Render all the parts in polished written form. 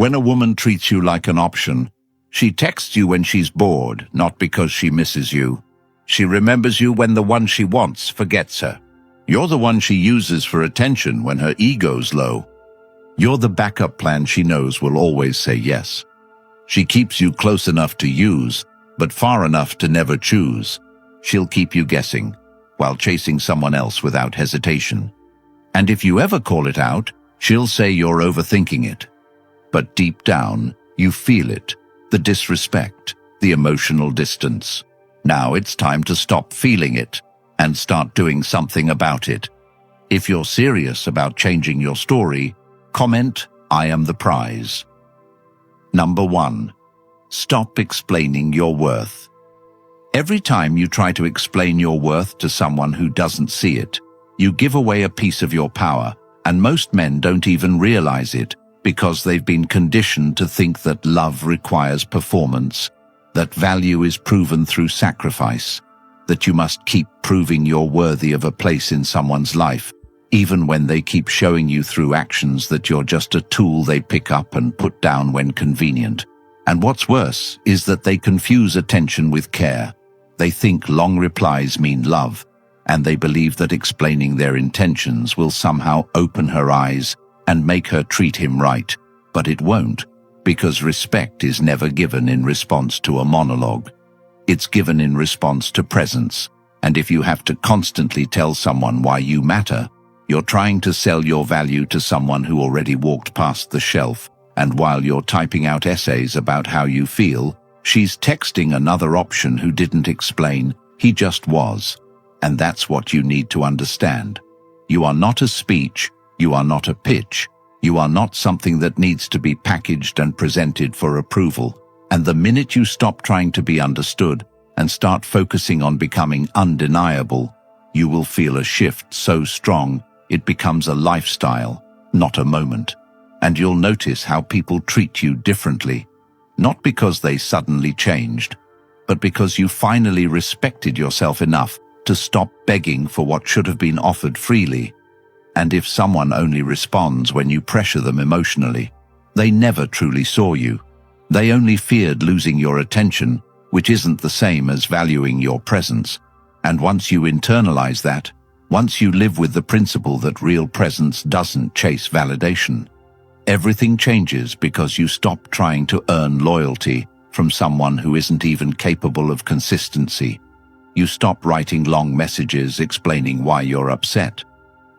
When a woman treats you like an option, she texts you when she's bored, not because she misses you. She remembers you when the one she wants forgets her. You're the one she uses for attention when her ego's low. You're the backup plan she knows will always say yes. She keeps you close enough to use, but far enough to never choose. She'll keep you guessing, while chasing someone else without hesitation. And if you ever call it out, she'll say you're overthinking it. But deep down, you feel it, the disrespect, the emotional distance. Now it's time to stop feeling it and start doing something about it. If you're serious about changing your story, comment, "I am the prize." Number 1. Stop explaining your worth. Every time you try to explain your worth to someone who doesn't see it, you give away a piece of your power, and most men don't even realize it because they've been conditioned to think that love requires performance, that value is proven through sacrifice, that you must keep proving you're worthy of a place in someone's life, even when they keep showing you through actions that you're just a tool they pick up and put down when convenient. And what's worse is that they confuse attention with care. They think long replies mean love, and they believe that explaining their intentions will somehow open her eyes and make her treat him right. But it won't, because respect is never given in response to a monologue. It's given in response to presence. And if you have to constantly tell someone why you matter, you're trying to sell your value to someone who already walked past the shelf. And while you're typing out essays about how you feel, she's texting another option who didn't explain, he just was. And that's what you need to understand. You are not a speech, you are not a pitch, you are not something that needs to be packaged and presented for approval. And the minute you stop trying to be understood and start focusing on becoming undeniable, you will feel a shift so strong it becomes a lifestyle, not a moment. And you'll notice how people treat you differently, not because they suddenly changed, but because you finally respected yourself enough to stop begging for what should have been offered freely. And if someone only responds when you pressure them emotionally, they never truly saw you. They only feared losing your attention, which isn't the same as valuing your presence. And once you internalize that, once you live with the principle that real presence doesn't chase validation, everything changes because you stop trying to earn loyalty from someone who isn't even capable of consistency. You stop writing long messages explaining why you're upset.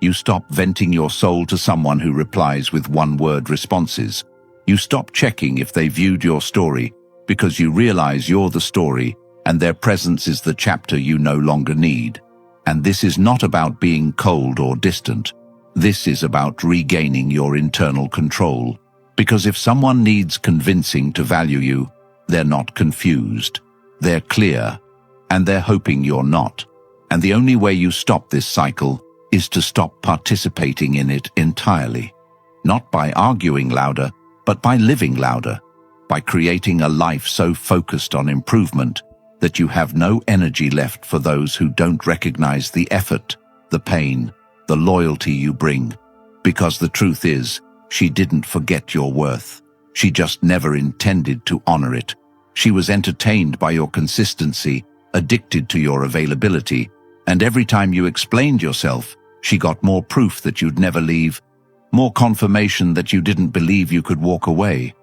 You stop venting your soul to someone who replies with one-word responses. You stop checking if they viewed your story because you realize you're the story and their presence is the chapter you no longer need. And this is not about being cold or distant. This is about regaining your internal control. Because if someone needs convincing to value you, they're not confused. They're clear, and they're hoping you're not. And the only way you stop this cycle is to stop participating in it entirely. Not by arguing louder, but by living louder. By creating a life so focused on improvement that you have no energy left for those who don't recognize the effort, the pain, the loyalty you bring. Because the truth is, she didn't forget your worth. She just never intended to honor it. She was entertained by your consistency, addicted to your availability, and every time you explained yourself, she got more proof that you'd never leave, more confirmation that you didn't believe you could walk away.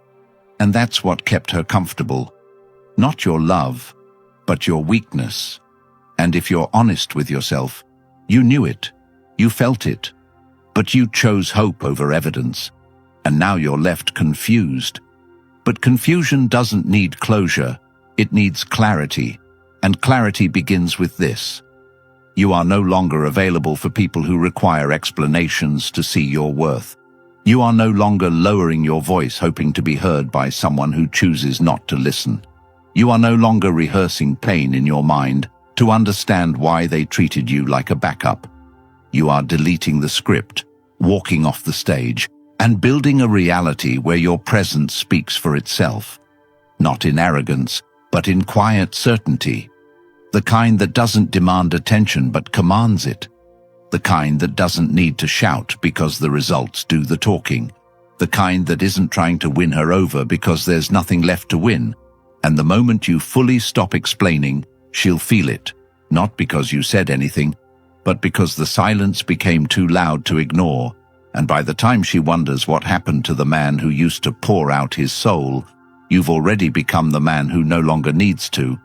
And that's what kept her comfortable. Not your love, but your weakness. And if you're honest with yourself, you knew it. You felt it, but you chose hope over evidence, and now you're left confused. But confusion doesn't need closure, it needs clarity, and clarity begins with this. You are no longer available for people who require explanations to see your worth. You are no longer lowering your voice hoping to be heard by someone who chooses not to listen. You are no longer rehearsing pain in your mind to understand why they treated you like a backup. You are deleting the script, walking off the stage, and building a reality where your presence speaks for itself. Not in arrogance, but in quiet certainty. The kind that doesn't demand attention but commands it. The kind that doesn't need to shout because the results do the talking. the kind that isn't trying to win her over because there's nothing left to win. And the moment you fully stop explaining, she'll feel it, not because you said anything, but because the silence became too loud to ignore. And by the time she wonders what happened to the man who used to pour out his soul, you've already become the man who no longer needs to,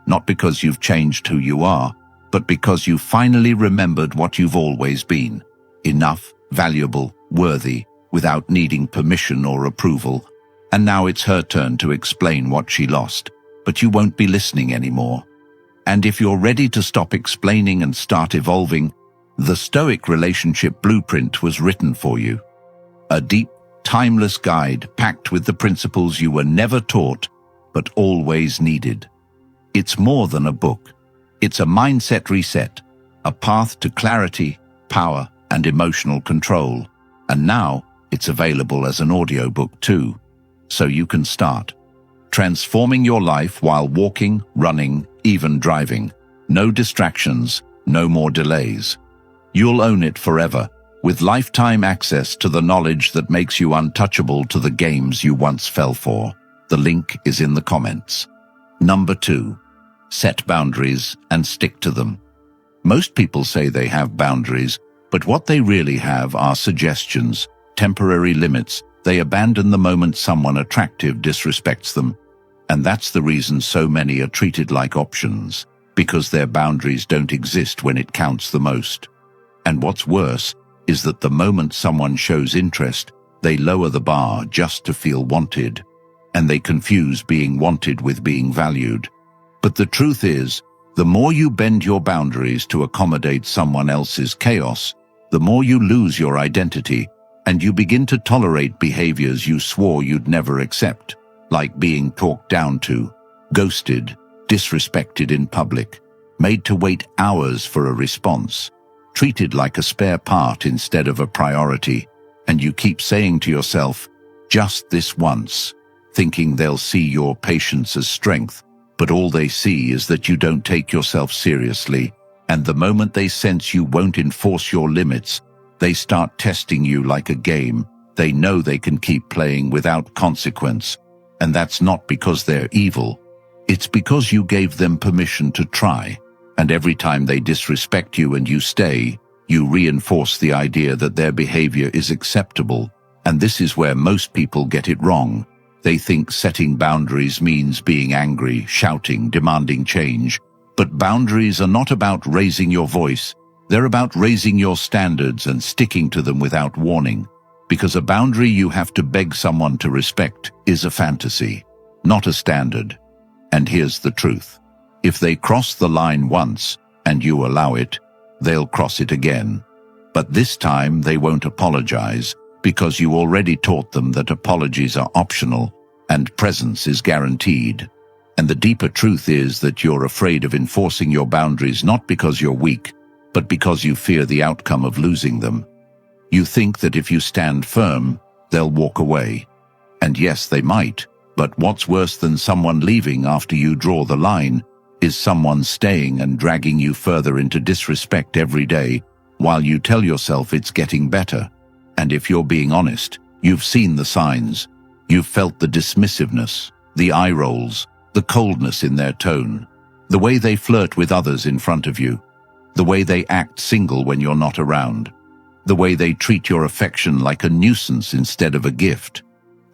not because you've changed who you are, but because you finally remembered what you've always been: enough, valuable, worthy, without needing permission or approval. And now it's her turn to explain what she lost, but you won't be listening anymore. And if you're ready to stop explaining and start evolving, the Stoic relationship blueprint was written for you. A deep, timeless guide packed with the principles you were never taught, but always needed. It's more than a book. It's a mindset reset, a path to clarity, power, and emotional control. And now it's available as an audiobook too, so you can start transforming your life while walking, running, even driving. No distractions, no more delays. You'll own it forever, with lifetime access to the knowledge that makes you untouchable to the games you once fell for. The link is in the comments. Number 2. Set boundaries and stick to them. Most people say they have boundaries, but what they really have are suggestions, temporary limits. They abandon the moment someone attractive disrespects them. And that's the reason so many are treated like options, because their boundaries don't exist when it counts the most. And what's worse is that the moment someone shows interest, they lower the bar just to feel wanted, and they confuse being wanted with being valued. But the truth is, the more you bend your boundaries to accommodate someone else's chaos, the more you lose your identity, and you begin to tolerate behaviors you swore you'd never accept, like being talked down to, ghosted, disrespected in public, made to wait hours for a response, treated like a spare part instead of a priority. And you keep saying to yourself, just this once, thinking they'll see your patience as strength, but all they see is that you don't take yourself seriously. And the moment they sense you won't enforce your limits, they start testing you like a game. They know they can keep playing without consequence. And that's not because they're evil. It's because you gave them permission to try. And every time they disrespect you and you stay, you reinforce the idea that their behavior is acceptable. And this is where most people get it wrong. They think setting boundaries means being angry, shouting, demanding change. But boundaries are not about raising your voice. They're about raising your standards and sticking to them without warning. Because a boundary you have to beg someone to respect is a fantasy, not a standard. And here's the truth. If they cross the line once, and you allow it, they'll cross it again. But this time they won't apologize, because you already taught them that apologies are optional, and presence is guaranteed. And the deeper truth is that you're afraid of enforcing your boundaries not because you're weak, but because you fear the outcome of losing them. You think that if you stand firm, they'll walk away. And yes, they might, but what's worse than someone leaving after you draw the line is someone staying and dragging you further into disrespect every day while you tell yourself it's getting better. And if you're being honest, you've seen the signs. You've felt the dismissiveness, the eye rolls, the coldness in their tone, the way they flirt with others in front of you, the way they act single when you're not around, the way they treat your affection like a nuisance instead of a gift.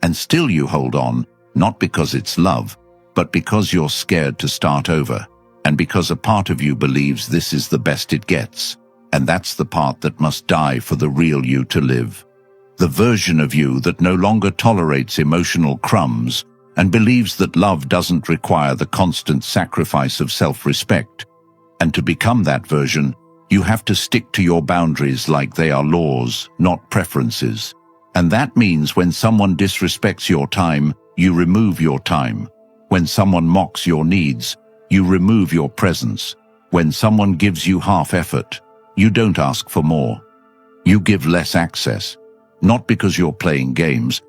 And still you hold on, not because it's love, but because you're scared to start over, and because a part of you believes this is the best it gets. And that's the part that must die for the real you to live. The version of you that no longer tolerates emotional crumbs and believes that love doesn't require the constant sacrifice of self-respect. And to become that version, you have to stick to your boundaries like they are laws, not preferences. And that means when someone disrespects your time, you remove your time. When someone mocks your needs, you remove your presence. When someone gives you half effort, you don't ask for more. You give less access, not because you're playing games,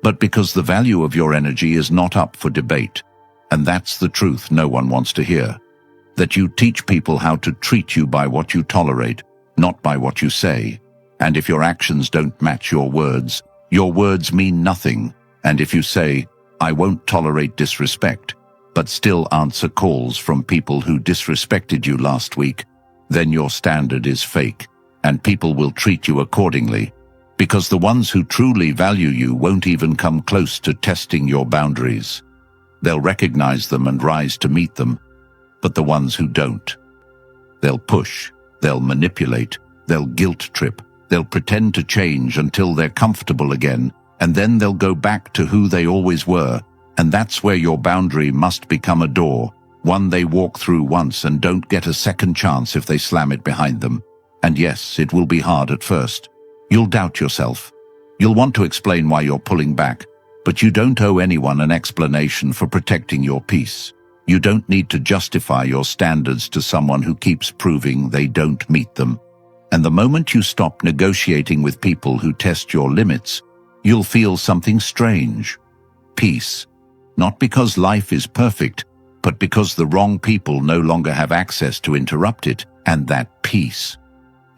but because the value of your energy is not up for debate. And that's the truth no one wants to hear. That you teach people how to treat you by what you tolerate, not by what you say. And if your actions don't match your words, Your words mean nothing, and if you say, "I won't tolerate disrespect," but still answer calls from people who disrespected you last week, then your standard is fake, and people will treat you accordingly, because the ones who truly value you won't even come close to testing your boundaries. They'll recognize them and rise to meet them, but the ones who don't, they'll push, they'll manipulate, they'll guilt trip, they'll pretend to change until they're comfortable again, and then they'll go back to who they always were, and that's where your boundary must become a door, one they walk through once and don't get a second chance if they slam it behind them. And yes, it will be hard at first. You'll doubt yourself. You'll want to explain why you're pulling back, but you don't owe anyone an explanation for protecting your peace. You don't need to justify your standards to someone who keeps proving they don't meet them. And the moment you stop negotiating with people who test your limits, you'll feel something strange. Peace. Not because life is perfect, but because the wrong people no longer have access to interrupt it, and that peace.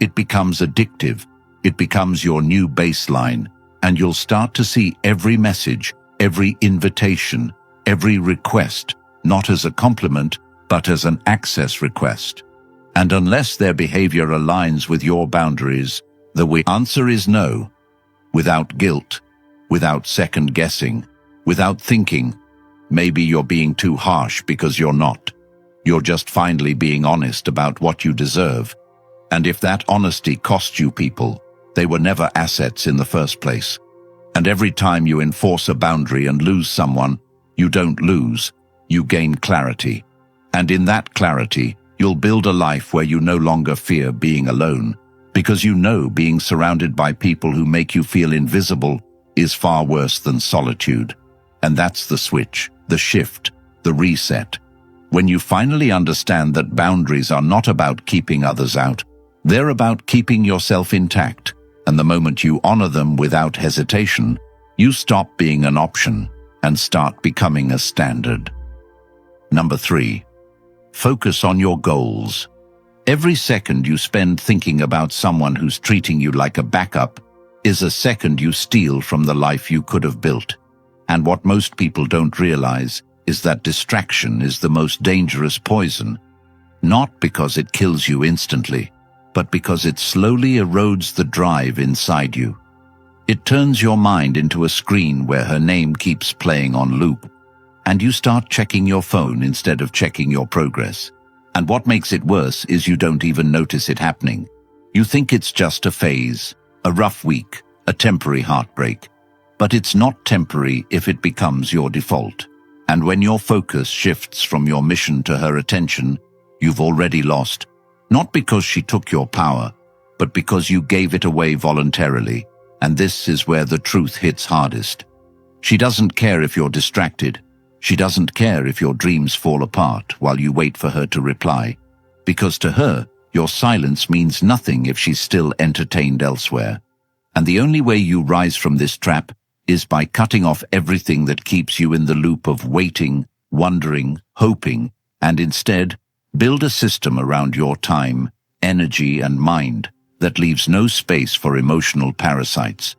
It becomes addictive. It becomes your new baseline, and you'll start to see every message, every invitation, every request, not as a compliment, but as an access request. And unless their behavior aligns with your boundaries, the answer is no. Without guilt, without second guessing, without thinking, maybe you're being too harsh because you're not. You're just finally being honest about what you deserve. And if that honesty costs you people, they were never assets in the first place. And every time you enforce a boundary and lose someone, you don't lose, you gain clarity. And in that clarity, you'll build a life where you no longer fear being alone, because you know being surrounded by people who make you feel invisible is far worse than solitude. And that's the switch, the shift, the reset. When you finally understand that boundaries are not about keeping others out, they're about keeping yourself intact. And the moment you honor them without hesitation, you stop being an option and start becoming a standard. Number 3. Focus on your goals. Every second you spend thinking about someone who's treating you like a backup is a second you steal from the life you could have built. And what most people don't realize is that distraction is the most dangerous poison, not because it kills you instantly, but because it slowly erodes the drive inside you. It turns your mind into a screen where her name keeps playing on loop, and you start checking your phone instead of checking your progress. And what makes it worse is you don't even notice it happening. You think it's just a phase, a rough week, a temporary heartbreak. But it's not temporary if it becomes your default. And when your focus shifts from your mission to her attention, you've already lost. Not because she took your power, but because you gave it away voluntarily. And this is where the truth hits hardest. She doesn't care if you're distracted. She doesn't care if your dreams fall apart while you wait for her to reply. Because to her, your silence means nothing if she's still entertained elsewhere. And the only way you rise from this trap is by cutting off everything that keeps you in the loop of waiting, wondering, hoping, and instead build a system around your time, energy, and mind that leaves no space for emotional parasites.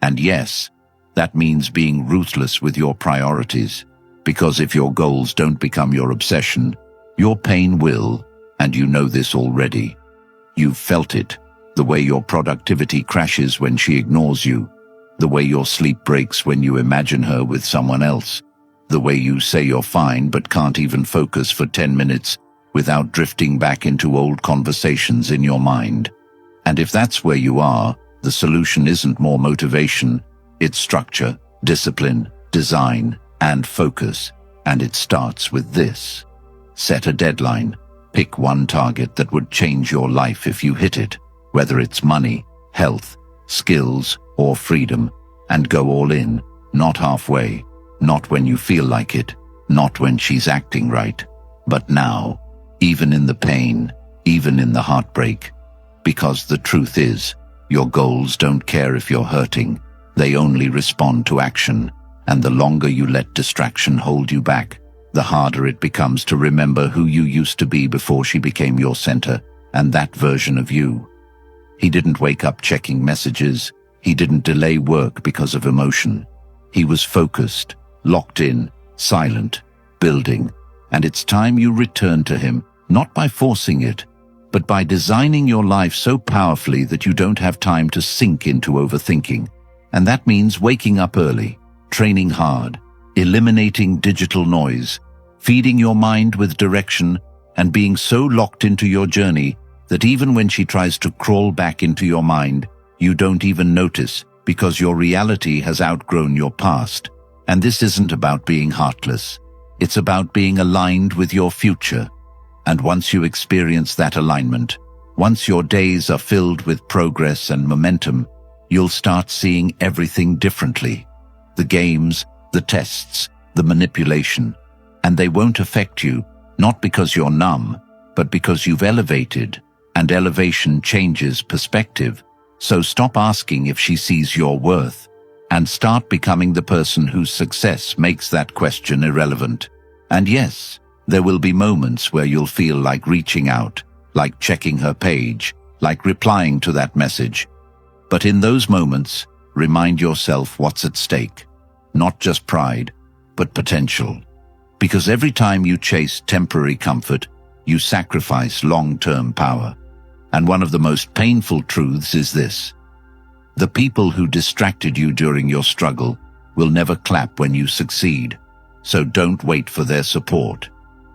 And yes, that means being ruthless with your priorities, because if your goals don't become your obsession, your pain will, and you know this already. You've felt it, the way your productivity crashes when she ignores you, the way your sleep breaks when you imagine her with someone else, the way you say you're fine but can't even focus for 10 minutes without drifting back into old conversations in your mind. And if that's where you are, the solution isn't more motivation, it's structure, discipline, design, and focus. And it starts with this. Set a deadline. Pick one target that would change your life if you hit it, whether it's money, health, skills, or freedom, and go all in, not halfway, not when you feel like it, not when she's acting right, but now, even in the pain, even in the heartbreak. Because the truth is, your goals don't care if you're hurting, they only respond to action, and the longer you let distraction hold you back, the harder it becomes to remember who you used to be before she became your center, and that version of you. He didn't wake up checking messages. He didn't delay work because of emotion. He was focused, locked in, silent, building. And it's time you return to him, not by forcing it, but by designing your life so powerfully that you don't have time to sink into overthinking. And that means waking up early, training hard, eliminating digital noise, feeding your mind with direction, and being so locked into your journey that even when she tries to crawl back into your mind, you don't even notice because your reality has outgrown your past. And this isn't about being heartless. It's about being aligned with your future. And once you experience that alignment, once your days are filled with progress and momentum, you'll start seeing everything differently. The games, the tests, the manipulation. And they won't affect you, not because you're numb, but because you've elevated, and elevation changes perspective. So stop asking if she sees your worth, and start becoming the person whose success makes that question irrelevant. And yes, there will be moments where you'll feel like reaching out, like checking her page, like replying to that message. But in those moments, remind yourself what's at stake. Not just pride, but potential. Because every time you chase temporary comfort, you sacrifice long-term power. And one of the most painful truths is this: the people who distracted you during your struggle will never clap when you succeed. So don't wait for their support.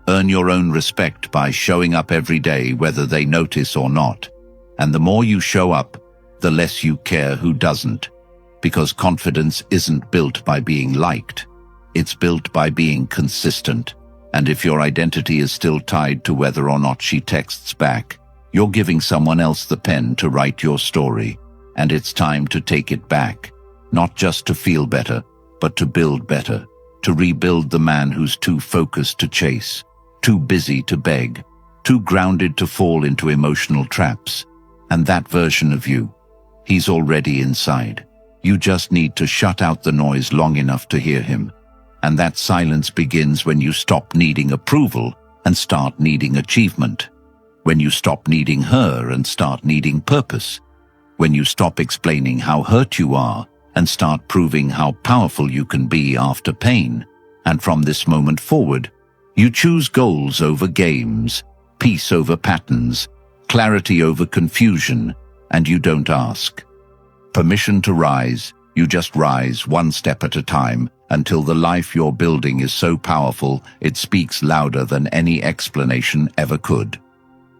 Earn your own respect by showing up every day, whether they notice or not. And the more you show up, the less you care who doesn't. Because confidence isn't built by being liked. It's built by being consistent. And if your identity is still tied to whether or not she texts back, you're giving someone else the pen to write your story. And it's time to take it back. Not just to feel better, but to build better. To rebuild the man who's too focused to chase, too busy to beg, too grounded to fall into emotional traps. And that version of you, he's already inside. You just need to shut out the noise long enough to hear him. And that silence begins when you stop needing approval and start needing achievement. When you stop needing her and start needing purpose. When you stop explaining how hurt you are and start proving how powerful you can be after pain. And from this moment forward, you choose goals over games, peace over patterns, clarity over confusion, and you don't ask permission to rise. You just rise one step at a time until the life you're building is so powerful it speaks louder than any explanation ever could.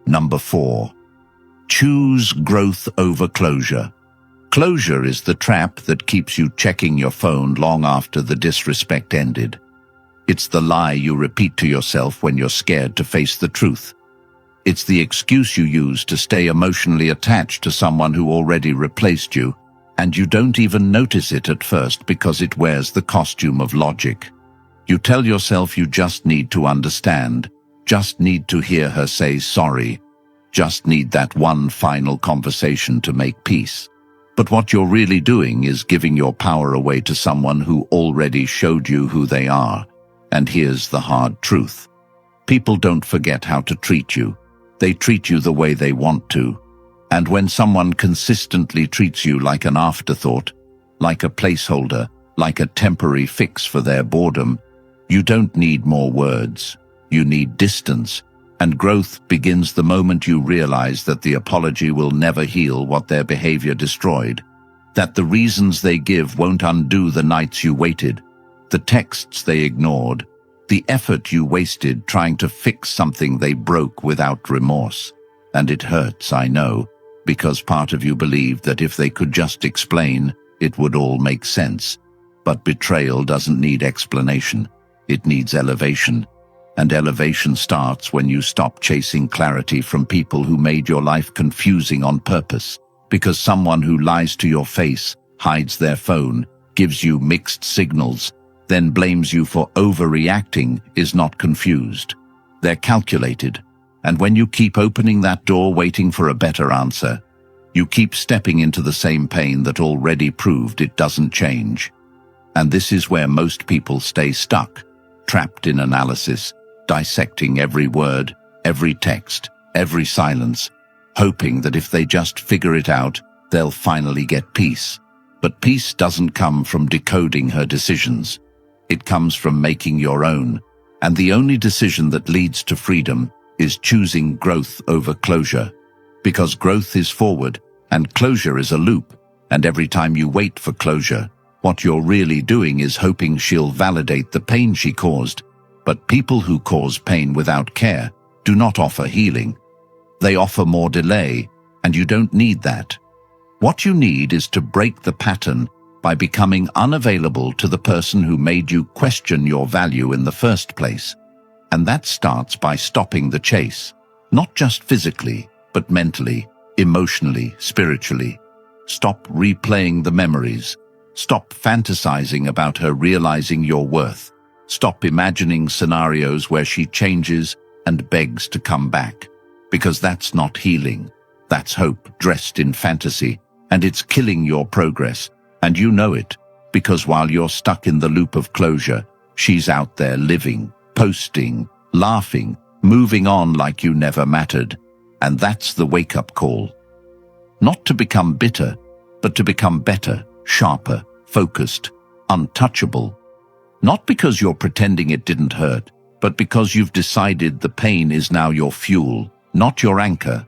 Number 4. Choose growth over closure. Closure is the trap that keeps you checking your phone long after the disrespect ended. It's the lie you repeat to yourself when you're scared to face the truth. It's the excuse you use to stay emotionally attached to someone who already replaced you, and you don't even notice it at first because it wears the costume of logic. You tell yourself you just need to understand, just need to hear her say sorry, just need that one final conversation to make peace. But what you're really doing is giving your power away to someone who already showed you who they are. And here's the hard truth. People don't forget how to treat you. They treat you the way they want to. And when someone consistently treats you like an afterthought, like a placeholder, like a temporary fix for their boredom, you don't need more words. You need distance. And growth begins the moment you realize that the apology will never heal what their behavior destroyed, that the reasons they give won't undo the nights you waited, the texts they ignored, the effort you wasted trying to fix something they broke without remorse. And it hurts, I know, because part of you believed that if they could just explain, it would all make sense. But betrayal doesn't need explanation. It needs elevation. And elevation starts when you stop chasing clarity from people who made your life confusing on purpose. Because someone who lies to your face, hides their phone, gives you mixed signals, then blames you for overreacting is not confused. They're calculated. And when you keep opening that door waiting for a better answer, you keep stepping into the same pain that already proved it doesn't change. And this is where most people stay stuck, trapped in analysis, dissecting every word, every text, every silence, hoping that if they just figure it out, they'll finally get peace. But peace doesn't come from decoding her decisions. It comes from making your own. And the only decision that leads to freedom is choosing growth over closure. Because growth is forward and closure is a loop. And every time you wait for closure, what you're really doing is hoping she'll validate the pain she caused. But people who cause pain without care do not offer healing. They offer more delay, and you don't need that. What you need is to break the pattern by becoming unavailable to the person who made you question your value in the first place. And that starts by stopping the chase, not just physically, but mentally, emotionally, spiritually. Stop replaying the memories. Stop fantasizing about her realizing your worth. Stop imagining scenarios where she changes and begs to come back. Because that's not healing. That's hope dressed in fantasy, and it's killing your progress. And you know it, because while you're stuck in the loop of closure, she's out there living, posting, laughing, moving on like you never mattered. And that's the wake-up call. Not to become bitter, but to become better, sharper, focused, untouchable. Not because you're pretending it didn't hurt, but because you've decided the pain is now your fuel, not your anchor.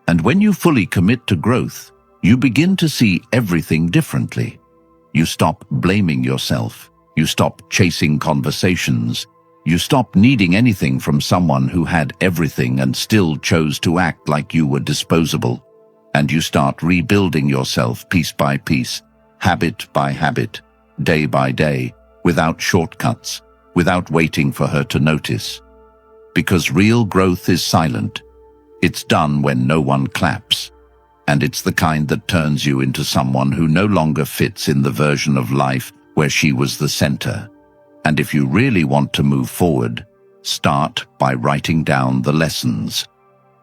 And when you fully commit to growth, you begin to see everything differently. You stop blaming yourself. You stop chasing conversations. You stop needing anything from someone who had everything and still chose to act like you were disposable. And you start rebuilding yourself piece by piece, habit by habit, day by day, without shortcuts, without waiting for her to notice. Because real growth is silent. It's done when no one claps. And it's the kind that turns you into someone who no longer fits in the version of life where she was the center. And if you really want to move forward, start by writing down the lessons.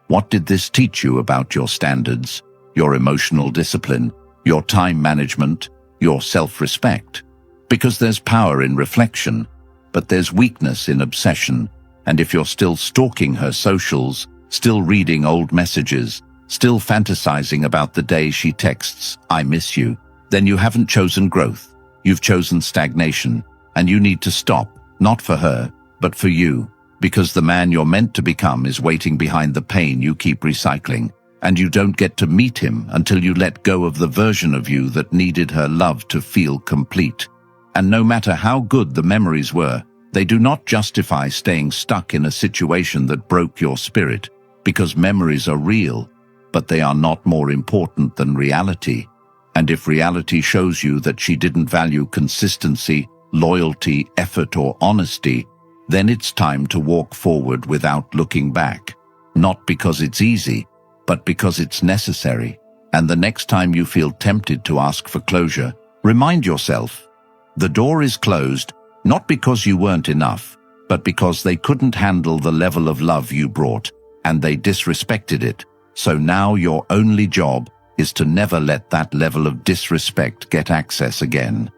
What did this teach you about your standards, your emotional discipline, your time management, your self-respect? Because there's power in reflection, but there's weakness in obsession. And if you're still stalking her socials, still reading old messages, still fantasizing about the day she texts, "I miss you," then you haven't chosen growth. You've chosen stagnation, and you need to stop, not for her, but for you, because the man you're meant to become is waiting behind the pain you keep recycling, and you don't get to meet him until you let go of the version of you that needed her love to feel complete. And no matter how good the memories were, they do not justify staying stuck in a situation that broke your spirit, because memories are real, but they are not more important than reality. And if reality shows you that she didn't value consistency, loyalty, effort, or honesty, then it's time to walk forward without looking back. Not because it's easy, but because it's necessary. And the next time you feel tempted to ask for closure, remind yourself, the door is closed, not because you weren't enough, but because they couldn't handle the level of love you brought, and they disrespected it. So now your only job is to never let that level of disrespect get access again.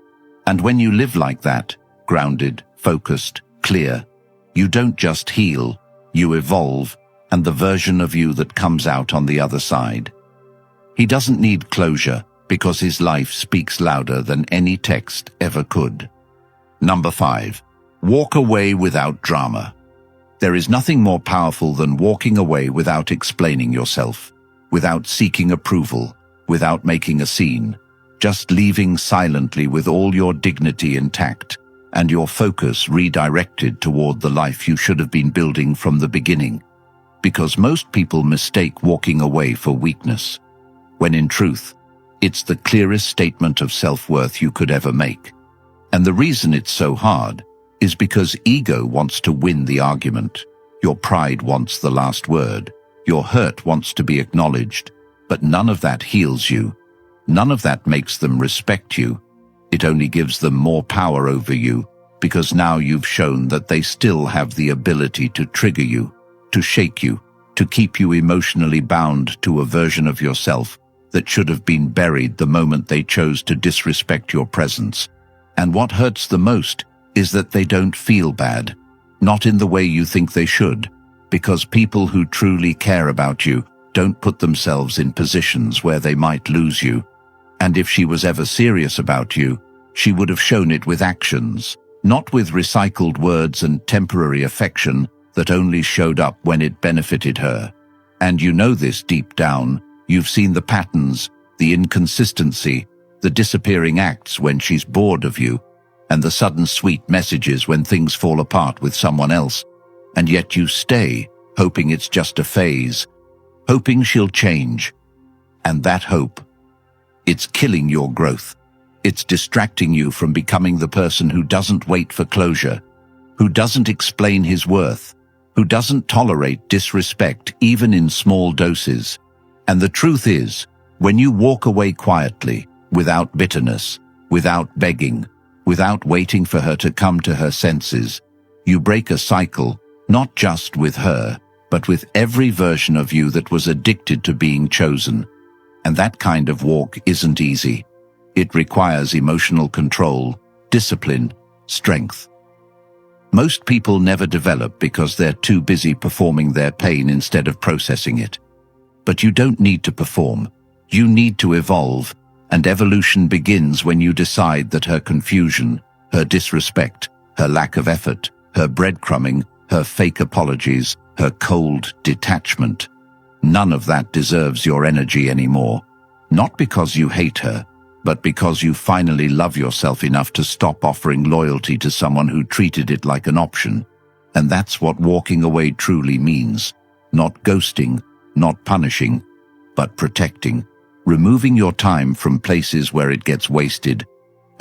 And when you live like that, grounded, focused, clear, you don't just heal, you evolve, and the version of you that comes out on the other side. He doesn't need closure because his life speaks louder than any text ever could. Number 5. Walk away without drama. There is nothing more powerful than walking away without explaining yourself, without seeking approval, without making a scene, just leaving silently with all your dignity intact and your focus redirected toward the life you should have been building from the beginning. Because most people mistake walking away for weakness, when in truth, it's the clearest statement of self-worth you could ever make. And the reason it's so hard is because ego wants to win the argument. Your pride wants the last word. Your hurt wants to be acknowledged. But none of that heals you. None of that makes them respect you. It only gives them more power over you, because now you've shown that they still have the ability to trigger you, to shake you, to keep you emotionally bound to a version of yourself that should have been buried the moment they chose to disrespect your presence. And what hurts the most is that they don't feel bad, not in the way you think they should, because people who truly care about you don't put themselves in positions where they might lose you. And if she was ever serious about you, she would have shown it with actions, not with recycled words and temporary affection that only showed up when it benefited her. And you know this deep down. You've seen the patterns, the inconsistency, the disappearing acts when she's bored of you, and the sudden sweet messages when things fall apart with someone else. And yet you stay, hoping it's just a phase, hoping she'll change. And that hope, it's killing your growth. It's distracting you from becoming the person who doesn't wait for closure, who doesn't explain his worth, who doesn't tolerate disrespect even in small doses. And the truth is, when you walk away quietly, without bitterness, without begging, without waiting for her to come to her senses, you break a cycle, not just with her, but with every version of you that was addicted to being chosen. And that kind of walk isn't easy. It requires emotional control, discipline, strength. Most people never develop because they're too busy performing their pain instead of processing it. But you don't need to perform. You need to evolve, and evolution begins when you decide that her confusion, her disrespect, her lack of effort, her breadcrumbing, her fake apologies, her cold detachment, none of that deserves your energy anymore. Not because you hate her, but because you finally love yourself enough to stop offering loyalty to someone who treated it like an option. And that's what walking away truly means. Not ghosting, not punishing, but protecting. Removing your time from places where it gets wasted,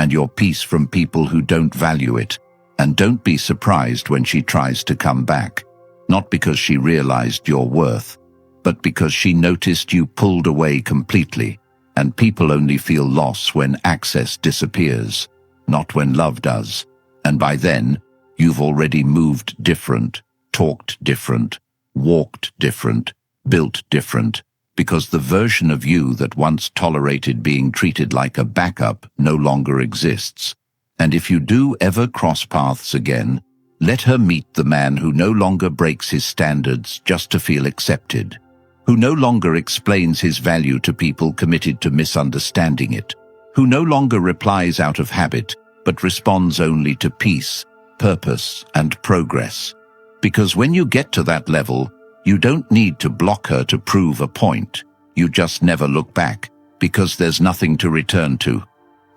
and your peace from people who don't value it. And don't be surprised when she tries to come back. Not because she realized your worth, but because she noticed you pulled away completely. And people only feel loss when access disappears, not when love does. And by then, you've already moved different, talked different, walked different, built different, because the version of you that once tolerated being treated like a backup no longer exists. And if you do ever cross paths again, let her meet the man who no longer breaks his standards just to feel accepted, who no longer explains his value to people committed to misunderstanding it, who no longer replies out of habit, but responds only to peace, purpose, and progress. Because when you get to that level, you don't need to block her to prove a point. You just never look back, because there's nothing to return to.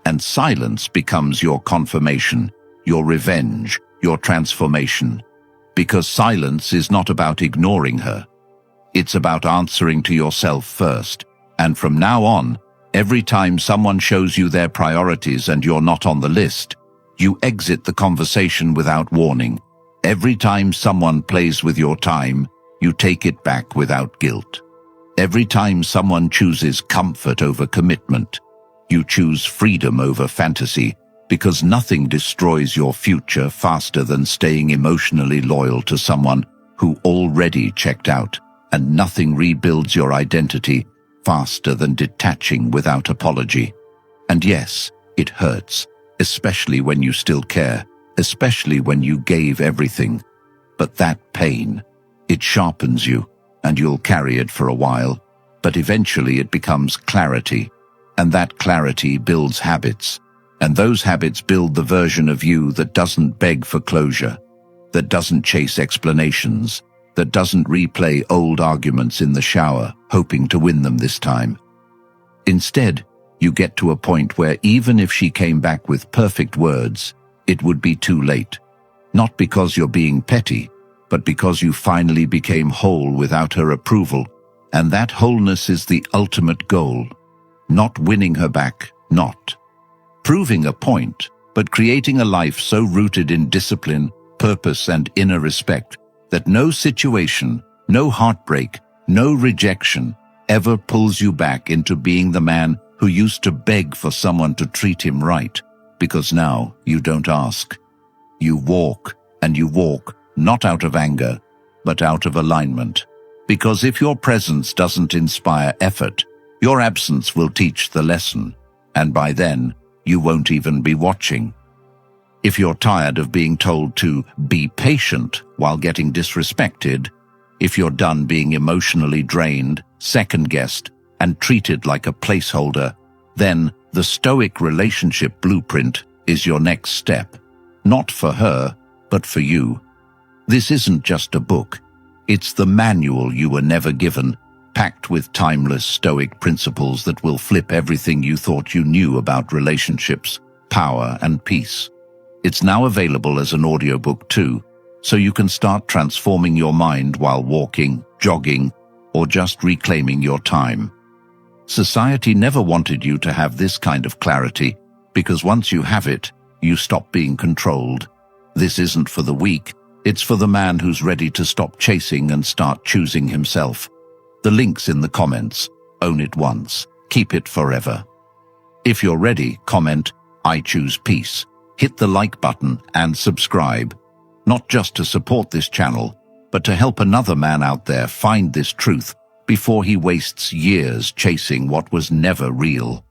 And silence becomes your confirmation, your revenge, your transformation. Because silence is not about ignoring her. It's about answering to yourself first. And from now on, every time someone shows you their priorities and you're not on the list, you exit the conversation without warning. Every time someone plays with your time, you take it back without guilt. Every time someone chooses comfort over commitment, you choose freedom over fantasy, because nothing destroys your future faster than staying emotionally loyal to someone who already checked out, and nothing rebuilds your identity faster than detaching without apology. And yes, it hurts, especially when you still care, especially when you gave everything. But that pain, it sharpens you, and you'll carry it for a while, but eventually it becomes clarity, and that clarity builds habits, and those habits build the version of you that doesn't beg for closure, that doesn't chase explanations, that doesn't replay old arguments in the shower, hoping to win them this time. Instead, you get to a point where even if she came back with perfect words, it would be too late. Not because you're being petty, but because you finally became whole without her approval, and that wholeness is the ultimate goal. Not winning her back, not proving a point, but creating a life so rooted in discipline, purpose, and inner respect that no situation, no heartbreak, no rejection ever pulls you back into being the man who used to beg for someone to treat him right, because now you don't ask. You walk, and you walk, not out of anger, but out of alignment. Because if your presence doesn't inspire effort, your absence will teach the lesson, and by then, you won't even be watching. If you're tired of being told to be patient while getting disrespected, if you're done being emotionally drained, second-guessed, and treated like a placeholder, then the Stoic relationship blueprint is your next step. Not for her, but for you. This isn't just a book. It's the manual you were never given, packed with timeless Stoic principles that will flip everything you thought you knew about relationships, power, and peace. It's now available as an audiobook too, so you can start transforming your mind while walking, jogging, or just reclaiming your time. Society never wanted you to have this kind of clarity, because once you have it, you stop being controlled. This isn't for the weak, it's for the man who's ready to stop chasing and start choosing himself. The link's in the comments. Own it once. Keep it forever. If you're ready, comment, "I choose peace." Hit the like button and subscribe. Not just to support this channel, but to help another man out there find this truth before he wastes years chasing what was never real.